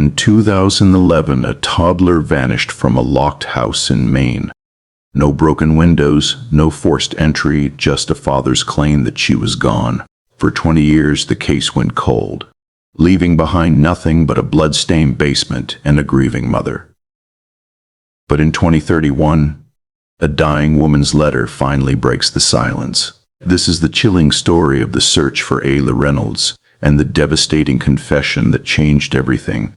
In 2011, a toddler vanished from a locked house in Maine. No broken windows, no forced entry, just a father's claim that she was gone. For 20 years, the case went cold, leaving behind nothing but a blood-stained basement and a grieving mother. But in 2031, a dying woman's letter finally breaks the silence. This is the chilling story of the search for Ayla Reynolds and the devastating confession that changed everything.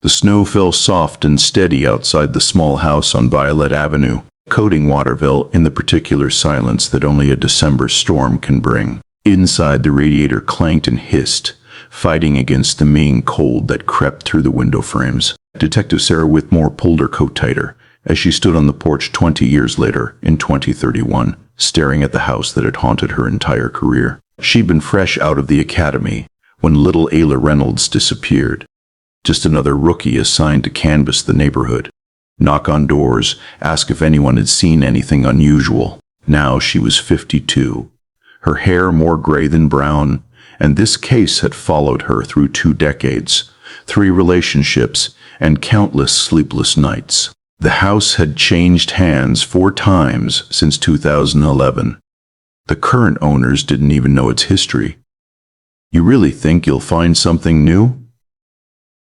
The snow fell soft and steady outside the small house on Violet Avenue, coating Waterville in the particular silence that only a December storm can bring. Inside, the radiator clanked and hissed, fighting against the Maine cold that crept through the window frames. Detective Sarah Whitmore pulled her coat tighter as she stood on the porch 20 years later, in 2031, staring at the house that had haunted her entire career. She'd been fresh out of the academy when little Ayla Reynolds disappeared. Just another rookie assigned to canvass the neighborhood, knock on doors, ask if anyone had seen anything unusual. Now she was 52, her hair more gray than brown, and this case had followed her through 2 decades, 3 relationships, and countless sleepless nights. The house had changed hands 4 times since 2011. The current owners didn't even know its history. "You really think you'll find something new?"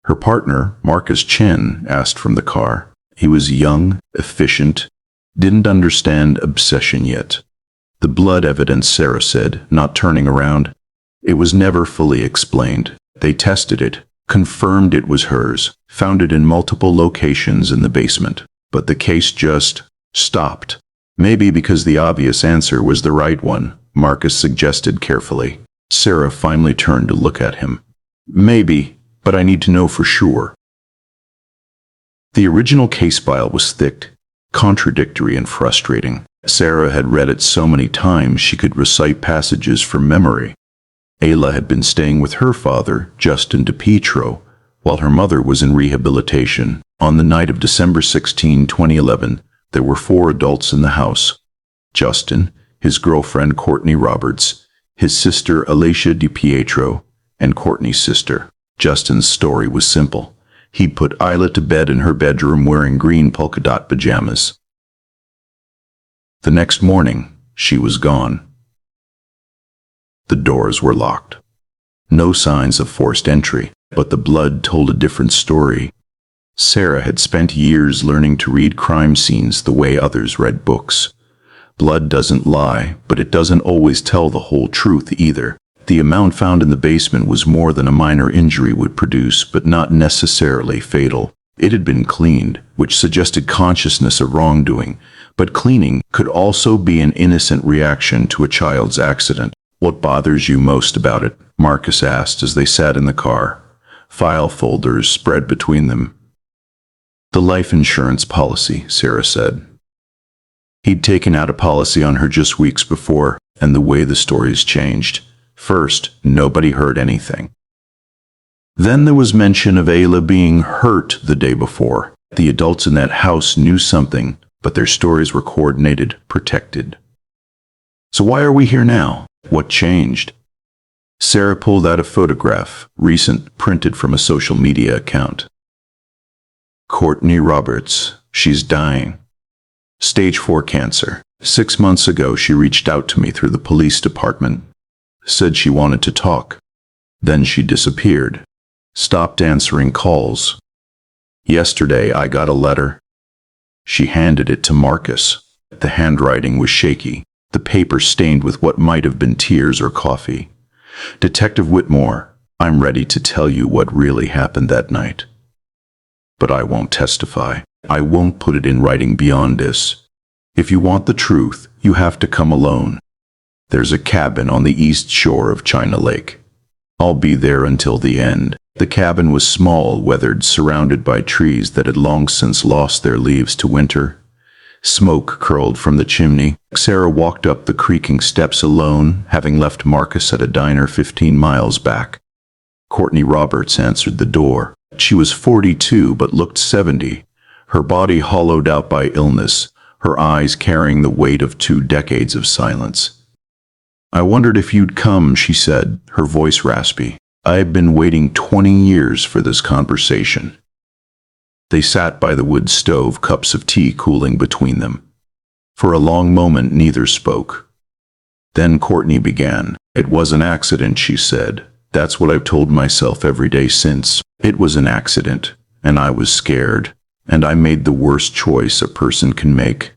Her partner, Marcus Chen, asked from the car. He was young, efficient, didn't understand obsession yet. "The blood evidence," Sarah said, not turning around. "It was never fully explained. They tested it, confirmed it was hers, found it in multiple locations in the basement. But the case just stopped. Maybe because the obvious answer was the right one," Marcus suggested carefully. Sarah finally turned to look at him. "Maybe, but I need to know for sure." The original case file was thick, contradictory, and frustrating. Sarah had read it so many times she could recite passages from memory. Ayla had been staying with her father, Justin DePietro, while her mother was in rehabilitation. On the night of December 16, 2011, there were 4 adults in the house: Justin, his girlfriend Courtney Roberts, his sister Alicia DePietro, and Courtney's sister. Justin's story was simple. He'd put Ayla to bed in her bedroom wearing green polka dot pajamas. The next morning, she was gone. The doors were locked. No signs of forced entry, but the blood told a different story. Sarah had spent years learning to read crime scenes the way others read books. Blood doesn't lie, but it doesn't always tell the whole truth either. The amount found in the basement was more than a minor injury would produce, but not necessarily fatal. It had been cleaned, which suggested consciousness of wrongdoing, but cleaning could also be an innocent reaction to a child's accident. "What bothers you most about it?" Marcus asked as they sat in the car, file folders spread between them. "The life insurance policy," Sarah said. He'd taken out a policy on her just weeks before, and the way the stories changed. First, nobody heard anything. Then there was mention of Ayla being hurt the day before. The adults in that house knew something, but their stories were coordinated, protected. So why are we here now? What changed? Sarah pulled out a photograph, recent, printed from a social media account. "Courtney Roberts. She's dying. Stage 4 cancer. 6 months ago, she reached out to me through the police department. Said she wanted to talk. Then she disappeared. Stopped answering calls. Yesterday, I got a letter." She handed it to Marcus. The handwriting was shaky, the paper stained with what might have been tears or coffee. "Detective Whitmore, I'm ready to tell you what really happened that night. But I won't testify. I won't put it in writing beyond this. If you want the truth, you have to come alone. There's a cabin on the east shore of China Lake. I'll be there until the end." The cabin was small, weathered, surrounded by trees that had long since lost their leaves to winter. Smoke curled from the chimney. Sarah walked up the creaking steps alone, having left Marcus at a diner 15 miles back. Courtney Roberts answered the door. She was 42 but looked 70, her body hollowed out by illness, her eyes carrying the weight of 2 decades of silence. "I wondered if you'd come," she said, her voice raspy. I've been waiting 20 years for this conversation. They sat by the wood stove, cups of tea cooling between them. For a long moment, neither spoke. Then Courtney began. It was an accident, she said. That's what I've told myself every day since. It was an accident, and I was scared, and I made the worst choice a person can make.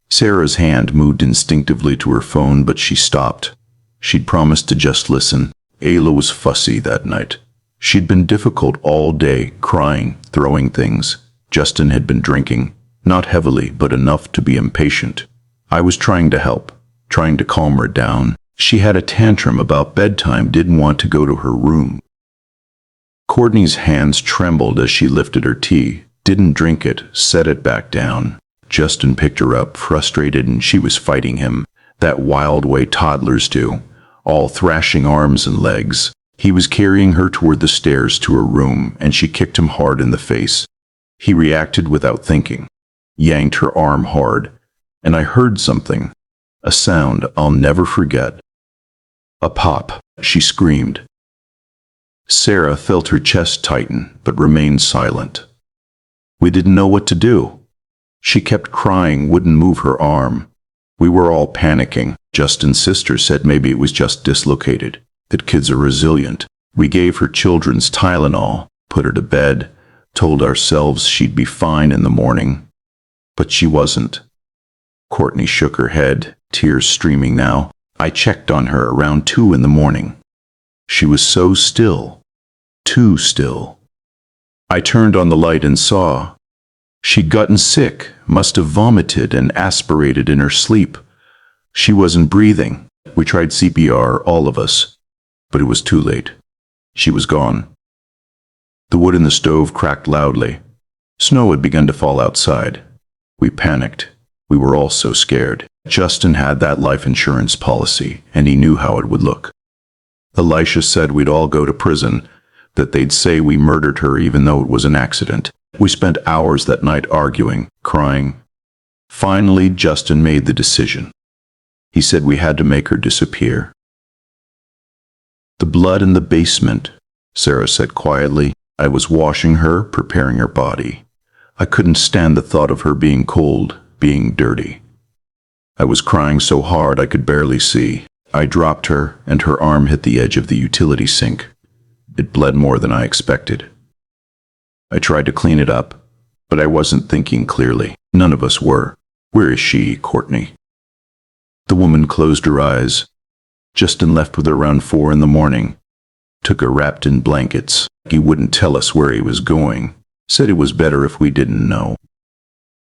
Sarah's hand moved instinctively to her phone, but she stopped. She'd promised to just listen. Ayla was fussy that night. She'd been difficult all day, crying, throwing things. Justin had been drinking, not heavily, but enough to be impatient. I was trying to help, trying to calm her down. She had a tantrum about bedtime, didn't want to go to her room. Courtney's hands trembled as she lifted her tea, didn't drink it, set it back down. Justin picked her up, frustrated, and she was fighting him, that wild way toddlers do, all thrashing arms and legs. He was carrying her toward the stairs to her room, and she kicked him hard in the face. He reacted without thinking, yanked her arm hard, and I heard something, a sound I'll never forget. A pop, she screamed. Sarah felt her chest tighten, but remained silent. We didn't know what to do. She kept crying, wouldn't move her arm. We were all panicking. Justin's sister said maybe it was just dislocated, that kids are resilient. We gave her children's Tylenol, put her to bed, told ourselves she'd be fine in the morning. But she wasn't. Courtney shook her head, tears streaming now. I checked on her around 2 in the morning. She was so still, too still. I turned on the light and saw. She'd gotten sick, must have vomited and aspirated in her sleep. She wasn't breathing. We tried CPR, all of us, but it was too late. She was gone. The wood in the stove cracked loudly. Snow had begun to fall outside. We panicked. We were all so scared. Justin had that life insurance policy, and he knew how it would look. Elisha said we'd all go to prison, that they'd say we murdered her even though it was an accident. We spent hours that night arguing, crying. Finally, Justin made the decision. He said we had to make her disappear. The blood in the basement, Sarah said quietly. I was washing her, preparing her body. I couldn't stand the thought of her being cold, being dirty. I was crying so hard I could barely see. I dropped her, and her arm hit the edge of the utility sink. It bled more than I expected. I tried to clean it up, but I wasn't thinking clearly. None of us were. Where is she, Courtney? The woman closed her eyes. Justin left with her around 4 in the morning. Took her wrapped in blankets. He wouldn't tell us where he was going. Said it was better if we didn't know.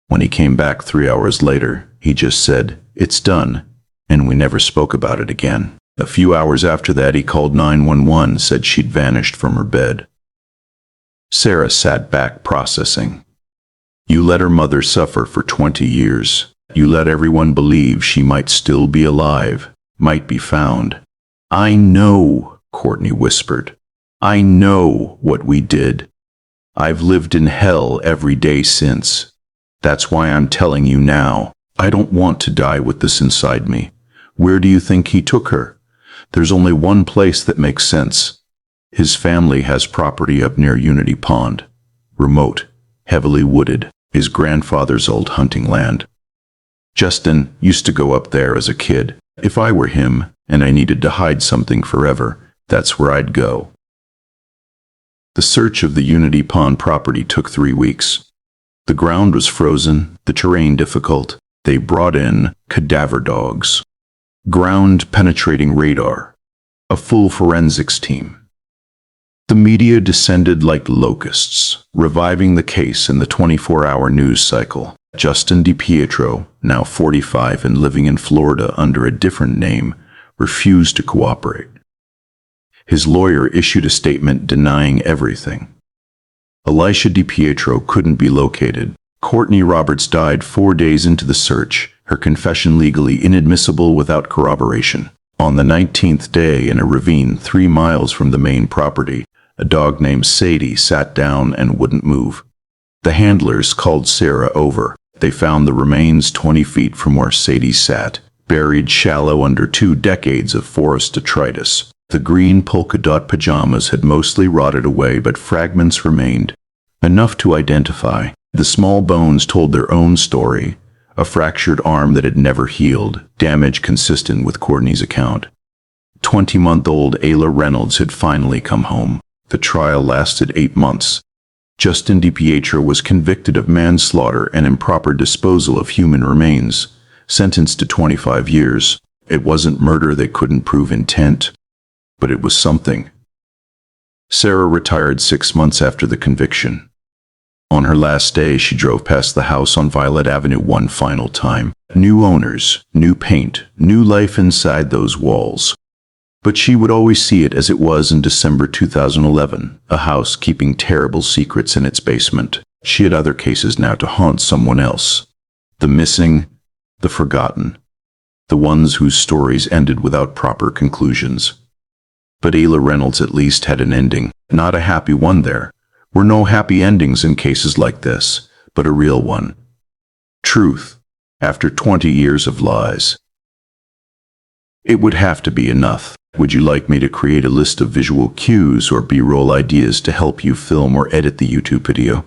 When he came back 3 hours later, he just said, "It's done," and we never spoke about it again. A few hours after that, he called 911, said she'd vanished from her bed. Sarah sat back, processing. You let her mother suffer for 20 years. You let everyone believe she might still be alive, might be found. I know, Courtney whispered. I know what we did. I've lived in hell every day since. That's why I'm telling you now. I don't want to die with this inside me. Where do you think he took her? There's only one place that makes sense. His family has property up near Unity Pond. Remote, heavily wooded, his grandfather's old hunting land. Justin used to go up there as a kid. If I were him, and I needed to hide something forever, that's where I'd go. The search of the Unity Pond property took 3 weeks. The ground was frozen, the terrain difficult. They brought in cadaver dogs, ground-penetrating radar, a full forensics team. The media descended like locusts, reviving the case in the 24-hour news cycle. Justin DiPietro, now 45 and living in Florida under a different name, refused to cooperate. His lawyer issued a statement denying everything. Elisha DiPietro couldn't be located. Courtney Roberts died 4 days into the search, her confession legally inadmissible without corroboration. On the 19th day, in a ravine 3 miles from the Maine property, a dog named Sadie sat down and wouldn't move. The handlers called Sarah over. They found the remains 20 feet from where Sadie sat, buried shallow under 2 decades of forest detritus. The green polka dot pajamas had mostly rotted away, but fragments remained, enough to identify. The small bones told their own story, a fractured arm that had never healed, damage consistent with Courtney's account. 20-month-old Ayla Reynolds had finally come home. The trial lasted 8 months. Justin DiPietro was convicted of manslaughter and improper disposal of human remains, sentenced to 25 years. It wasn't murder, they couldn't prove intent, but it was something. Sarah retired 6 months after the conviction. On her last day, she drove past the house on Violet Avenue one final time. New owners, new paint, new life inside those walls. But she would always see it as it was in December 2011, a house keeping terrible secrets in its basement. She had other cases now to haunt someone else. The missing, the forgotten, the ones whose stories ended without proper conclusions. But Ayla Reynolds at least had an ending. Not a happy one. There were no happy endings in cases like this, but a real one. Truth, after 20 years of lies. It would have to be enough. Would you like me to create a list of visual cues or B-roll ideas to help you film or edit the YouTube video?